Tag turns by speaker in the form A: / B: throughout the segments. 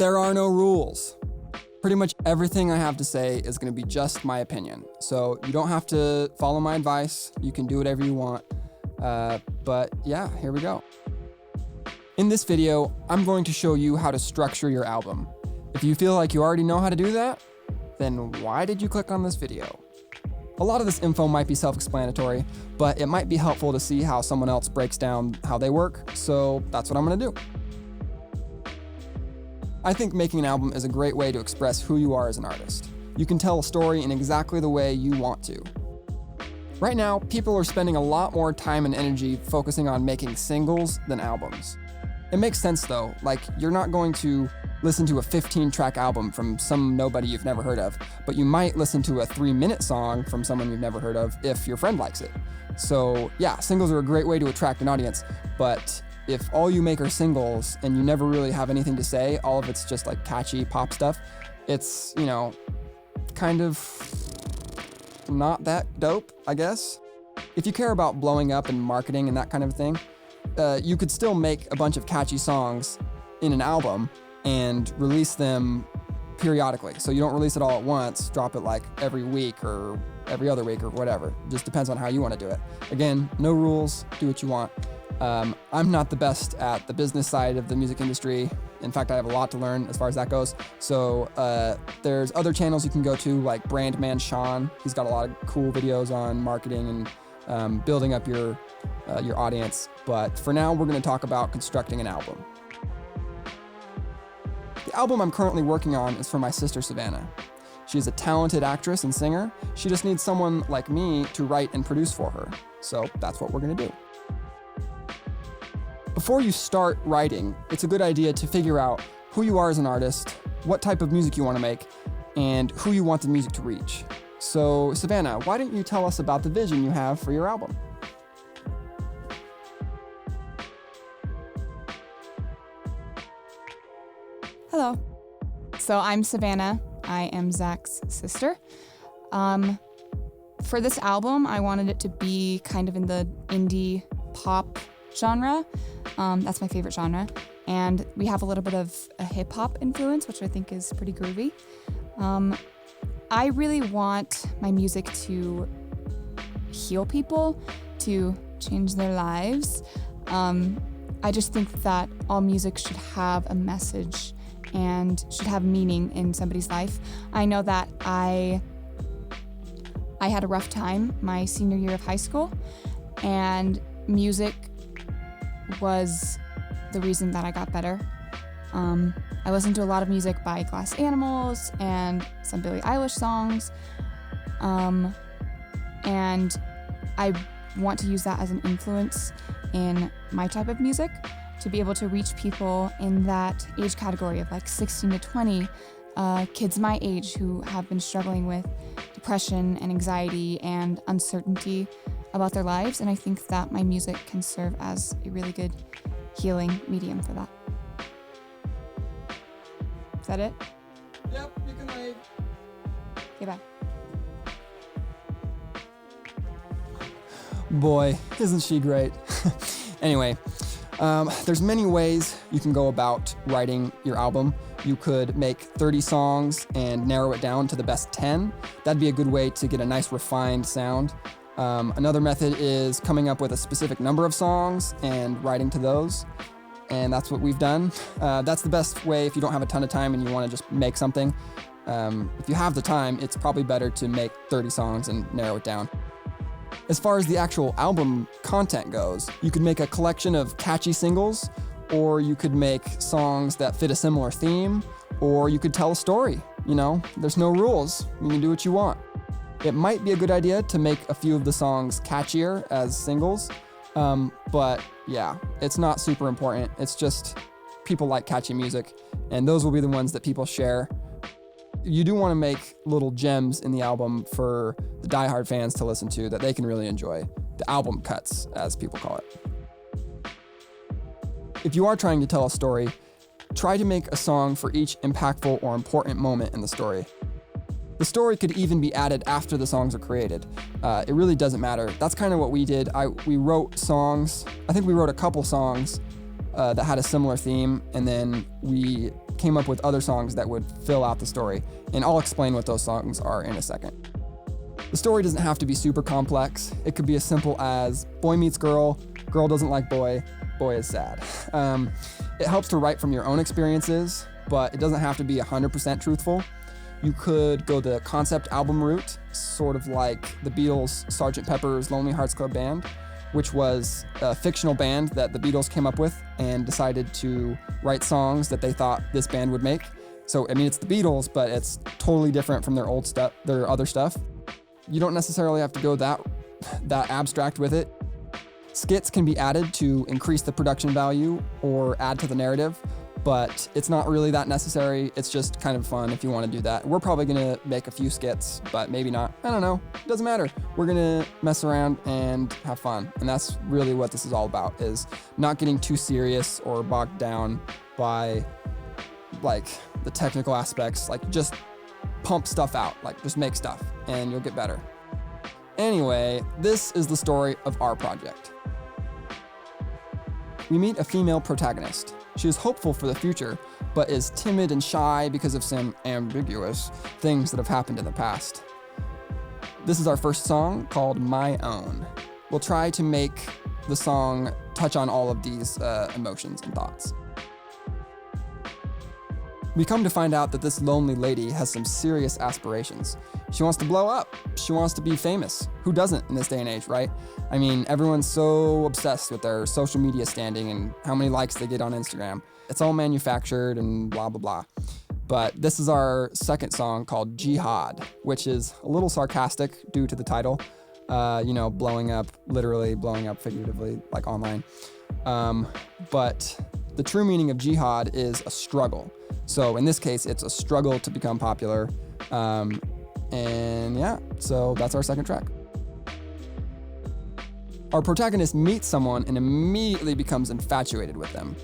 A: There are no rules. Pretty much everything I have to say is going to be just my opinion. So you don't have to follow my advice. You can do whatever you want. But yeah, here we go. In this video, I'm going to show you how to structure your album. If you feel like you already know how to do that, then why did you click on this video? A lot of this info might be self-explanatory, but it might be helpful to see how someone else breaks down how they work, so that's what I'm gonna do. I think making an album is a great way to express who you are as an artist. You can tell a story in exactly the way you want to. Right now, people are spending a lot more time and energy focusing on making singles than albums. It makes sense though, like you're not going to listen to a 15-track album from some nobody you've never heard of, but you might listen to a 3-minute song from someone you've never heard of if your friend likes it. So yeah, singles are a great way to attract an audience, but if all you make are singles and you never really have anything to say, all of it's just like catchy pop stuff, it's, kind of not that dope, I guess. If you care about blowing up and marketing and that kind of thing, you could still make a bunch of catchy songs in an album and release them periodically. So you don't release it all at once, drop it like every week or every other week or whatever. It just depends on how you want to do it. Again, no rules, do what you want. I'm not the best at the business side of the music industry. In fact, I have a lot to learn as far as that goes. So there's other channels you can go to, like Brandman Sean. He's got a lot of cool videos on marketing and building up your audience. But for now, we're going to talk about constructing an album. The album I'm currently working on is for my sister Savannah. She is a talented actress and singer. She just needs someone like me to write and produce for her. So that's what we're going to do. Before you start writing, it's a good idea to figure out who you are as an artist, what type of music you want to make, and who you want the music to reach. So, Savannah, why don't you tell us about the vision you have for your album?
B: Hello. So I'm Savannah. I am Zach's sister. For this album, I wanted it to be kind of in the indie pop genre. That's my favorite genre. And we have a little bit of a hip hop influence, which I think is pretty groovy. I really want my music to heal people, to change their lives. I just think that all music should have a message and should have meaning in somebody's life. I know that I had a rough time my senior year of high school, and music was the reason that I got better. I listened to a lot of music by Glass Animals and some Billie Eilish songs, and I want to use that as an influence in my type of music, to be able to reach people in that age category of like 16 to 20, kids my age who have been struggling with depression and anxiety and uncertainty about their lives. And I think that my music can serve as a really good healing medium for that. Is that it?
A: Yep, you can leave.
B: Okay, bye.
A: Boy, isn't she great? Anyway, there's many ways you can go about writing your album. You could make 30 songs and narrow it down to the best 10. That'd be a good way to get a nice refined sound. Another method is coming up with a specific number of songs and writing to those. And that's what we've done. That's the best way if you don't have a ton of time and you want to just make something. If you have the time, it's probably better to make 30 songs and narrow it down. As far as the actual album content goes, you could make a collection of catchy singles, or you could make songs that fit a similar theme, or you could tell a story. There's no rules. You can do what you want. It might be a good idea to make a few of the songs catchier as singles, but yeah, it's not super important. It's just people like catchy music, and those will be the ones that people share. You do want to make little gems in the album for the diehard fans to listen to that they can really enjoy. The album cuts, as people call it. If you are trying to tell a story, try to make a song for each impactful or important moment in the story. The story could even be added after the songs are created. It really doesn't matter. That's kind of what we did. We wrote songs. I think we wrote a couple songs that had a similar theme, and then we came up with other songs that would fill out the story, and I'll explain what those songs are in a second. The story doesn't have to be super complex. It could be as simple as boy meets girl, girl doesn't like boy, boy is sad. It helps to write from your own experiences, but it doesn't have to be 100% truthful. You could go the concept album route, sort of like the Beatles' Sgt. Pepper's Lonely Hearts Club Band, which was a fictional band that the Beatles came up with and decided to write songs that they thought this band would make. So, I mean, it's the Beatles, but it's totally different from their old stuff, their other stuff. You don't necessarily have to go that abstract with it. Skits can be added to increase the production value or add to the narrative, but it's not really that necessary. It's just kind of fun if you want to do that. We're probably gonna make a few skits, but maybe not. I don't know. It doesn't matter. We're gonna mess around and have fun. And that's really what this is all about, is not getting too serious or bogged down by like the technical aspects. Like, just pump stuff out, like just make stuff and you'll get better. Anyway, this is the story of our project. We meet a female protagonist. She is hopeful for the future, but is timid and shy because of some ambiguous things that have happened in the past. This is our first song called My Own. We'll try to make the song touch on all of these emotions and thoughts. We come to find out that this lonely lady has some serious aspirations. She wants to blow up. She wants to be famous. Who doesn't in this day and age, right? I mean, everyone's so obsessed with their social media standing and how many likes they get on Instagram. It's all manufactured and blah, blah, blah. But this is our second song called Jihad, which is a little sarcastic due to the title. Blowing up, literally blowing up figuratively, like online. But the true meaning of jihad is a struggle. So in this case, it's a struggle to become popular. So that's our second track. Our protagonist meets someone and immediately becomes infatuated with them.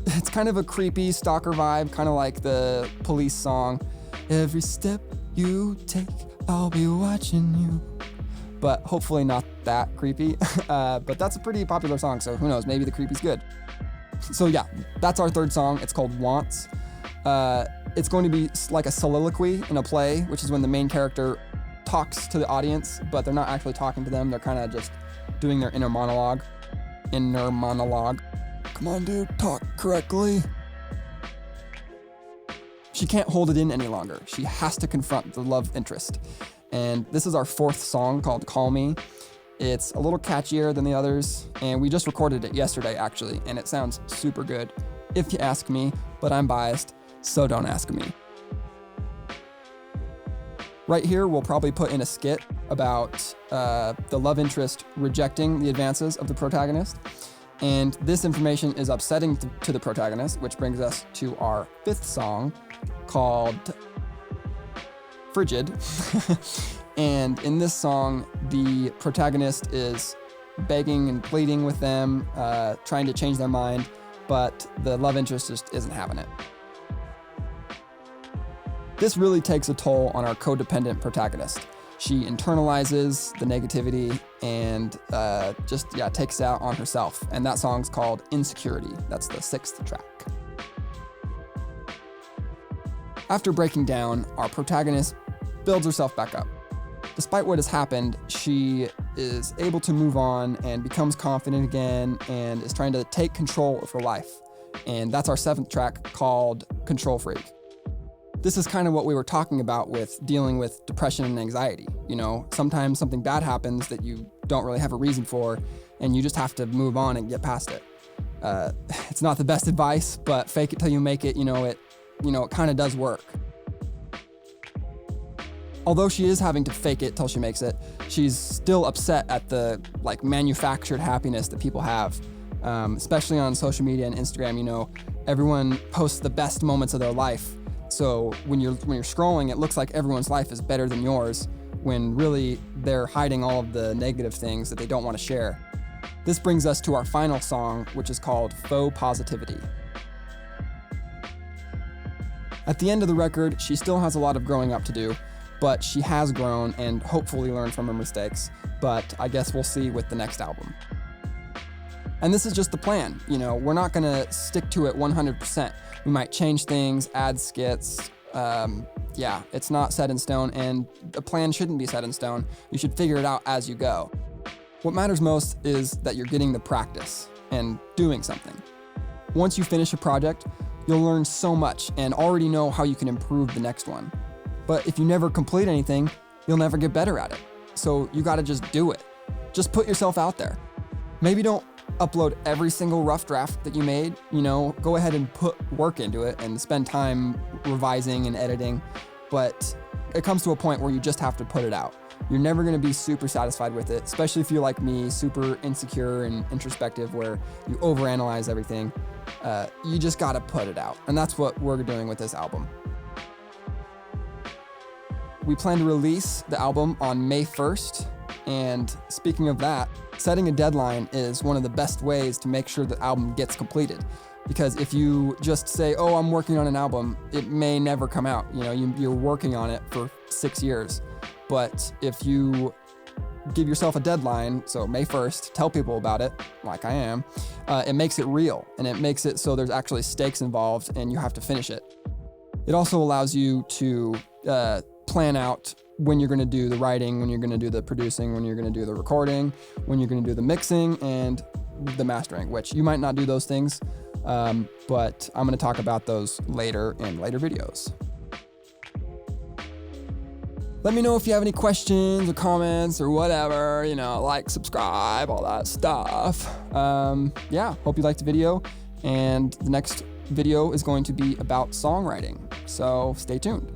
A: It's kind of a creepy stalker vibe, kind of like the Police song, "Every step you take, I'll be watching you." But hopefully not that creepy. But that's a pretty popular song, so who knows, maybe the creepy's good. So yeah, that's our third song. It's called Wants. It's going to be like a soliloquy in a play, which is when the main character talks to the audience, but they're not actually talking to them. They're kind of just doing their inner monologue. Come on, dude, talk correctly. She can't hold it in any longer. She has to confront the love interest. And this is our fourth song called Call Me. It's a little catchier than the others, and we just recorded it yesterday, actually, and it sounds super good, if you ask me, but I'm biased, so don't ask me. Right here, we'll probably put in a skit about the love interest rejecting the advances of the protagonist, and this information is upsetting to the protagonist, which brings us to our fifth song called Frigid. And in this song, the protagonist is begging and pleading with them, trying to change their mind, but the love interest just isn't having it. This really takes a toll on our codependent protagonist. She internalizes the negativity and takes it out on herself. And that song's called Insecurity. That's the sixth track. After breaking down, our protagonist builds herself back up. Despite what has happened, she is able to move on and becomes confident again and is trying to take control of her life. And that's our seventh track called Control Freak. This is kind of what we were talking about with dealing with depression and anxiety. You know, sometimes something bad happens that you don't really have a reason for, and you just have to move on and get past it. It's not the best advice, but fake it till you make it, it kind of does work. Although she is having to fake it till she makes it, she's still upset at the manufactured happiness that people have, especially on social media and Instagram. Everyone posts the best moments of their life. So when you're scrolling, it looks like everyone's life is better than yours, when really they're hiding all of the negative things that they don't want to share. This brings us to our final song, which is called Faux Positivity. At the end of the record, she still has a lot of growing up to do, but she has grown and hopefully learned from her mistakes, but I guess we'll see with the next album. And this is just the plan. We're not gonna stick to it 100%. We might change things, add skits. It's not set in stone, and the plan shouldn't be set in stone. You should figure it out as you go. What matters most is that you're getting the practice and doing something. Once you finish a project, you'll learn so much and already know how you can improve the next one. But if you never complete anything, you'll never get better at it. So you gotta just do it. Just put yourself out there. Maybe don't upload every single rough draft that you made. Go ahead and put work into it and spend time revising and editing. But it comes to a point where you just have to put it out. You're never gonna be super satisfied with it, especially if you're like me, super insecure and introspective, where you overanalyze everything. You just gotta put it out. And that's what we're doing with this album. We plan to release the album on May 1st. And speaking of that, setting a deadline is one of the best ways to make sure the album gets completed. Because if you just say, oh, I'm working on an album, it may never come out. You're working on it for 6 years. But if you give yourself a deadline, so May 1st, tell people about it, like I am, it makes it real, and it makes it so there's actually stakes involved and you have to finish it. It also allows you to plan out when you're gonna do the writing, when you're gonna do the producing, when you're gonna do the recording, when you're gonna do the mixing and the mastering, which you might not do those things, but I'm gonna talk about those later in later videos. Let me know if you have any questions or comments or whatever, like, subscribe, all that stuff. Hope you liked the video. And the next video is going to be about songwriting. So stay tuned.